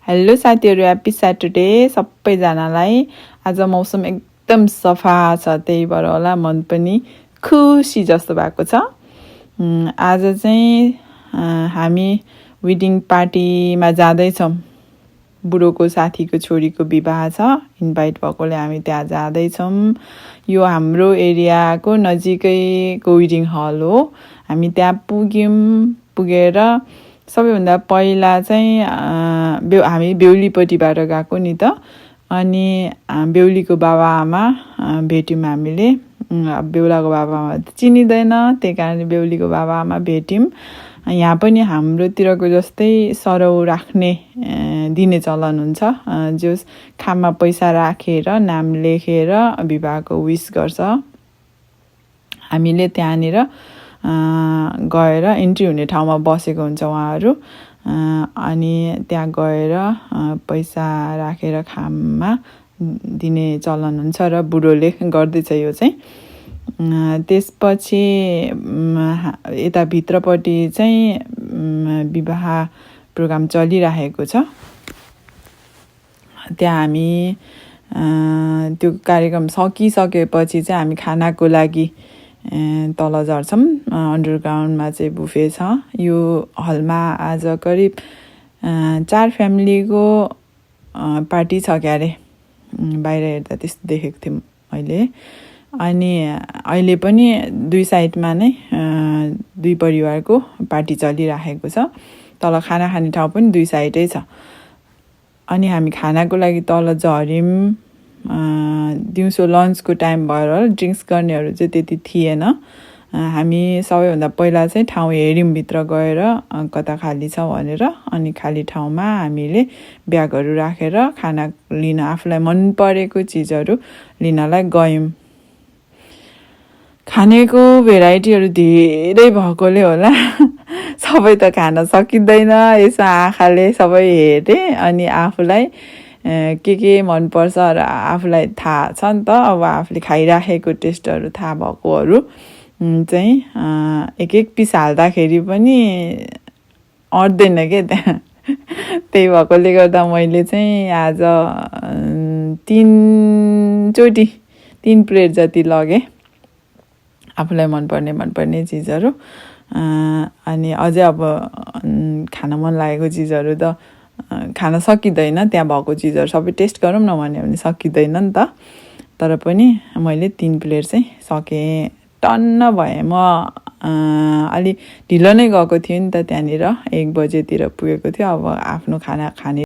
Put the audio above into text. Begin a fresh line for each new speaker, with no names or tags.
Hello साथीहरु, happy Saturday सबैजनालाई। आज मौसम एकदम सफा छ, त्यही भएर होला मन पनि खुसी जस्तो भएको छ। आज चाहिँ हामी वेडिङ पार्टीमा जाँदैछौँ। बुढोको साथीको छोरीको विवाह छ, इन्भाइट भएकोले हामी त्यहाँ जाँदैछौँ। यो हाम्रो एरियाको नजिकैको वेडिङ हल हो। हामी त्यहाँ पुगेर सबैभन्दा पहिला चाहिँ हामी बेहुलीपट्टिबाट गएको नि त। अनि बेहुलीको बाबाआमा भेट्यौँ हामीले। बेहुलाको बाबाआमा चिनिँदैन, त्यही कारण बेहुलीको बाबाआमा भेट्यौँ। यहाँ पनि हाम्रोतिरको जस्तै सरौ राख्ने दिने चलन हुन्छ। जस खाममा पैसा राखेर नाम लेखेर विवाहको विश गर्छ। हामीले त्यहाँनिर गएर इन्ट्री हुने ठाउँमा बसेको हुन्छ उहाँहरू। अनि त्यहाँ गएर पैसा राखेर खाममा दिने चलन हुन्छ र बुढोले गर्दैछ यो चाहिँ। त्यसपछि यता भित्रपट्टि चाहिँ विवाह प्रोग्राम चलिरहेको छ। त्यहाँ हामी त्यो कार्यक्रम सकिसकेपछि चाहिँ हामी खानाको लागि तल झर्छौँ। अन्डरग्राउन्डमा चाहिँ बुफे छ। यो हलमा आज करिब 4 फ्यामिलीको पार्टी छ क्यारे। बाहिर हेर्दा त्यस्तो देखेको थिएँ मैले। अनि अहिले पनि दुई साइडमा नै 2 परिवारको पार्टी चलिरहेको छ। तल खाना खाने ठाउँ पनि 2 साइडै छ। अनि हामी खानाको लागि तल झऱ्यौँ। दिउँसो लन्चको टाइम भएर ड्रिङ्क्स गर्नेहरू चाहिँ त्यति थिएन। हामी सबैभन्दा पहिला चाहिँ ठाउँ हेऱ्यौँ भित्र गएर कता खाली छ भनेर। अनि खाली ठाउँमा हामीले ब्यागहरू राखेर खाना लिन आफूलाई मन परेको चिजहरू लिनलाई गयौँ। खानेको भेराइटीहरू धेरै भएकोले होला सबै त खान सकिँदैन। यसो आँखाले सबै हेरेँ अनि आफूलाई के मनपर्छ र आफूलाई थाहा छ नि त। अब आफूले खाइराखेको टेस्टहरू थाहा भएकोहरू चाहिँ एक पिस हाल्दाखेरि पनि अट्दैन के त्यहाँ। त्यही भएकोले गर्दा मैले चाहिँ आज 3 प्लेट जति लगेँ आफूलाई मनपर्ने चिजहरू। अनि अझै अब खान मन लागेको चिजहरू त खान सकिँदैन। त्यहाँ भएको चिजहरू सबै टेस्ट गरौँ न भन्यो भने सकिँदैन नि त। तर पनि मैले 3 प्लेट चाहिँ सकेँ। टन्न भएँ। म अलि ढिलो नै गएको थिएँ नि त। त्यहाँनिर 1 बजेतिर पुगेको थियो। अब आफ्नो खाना खाने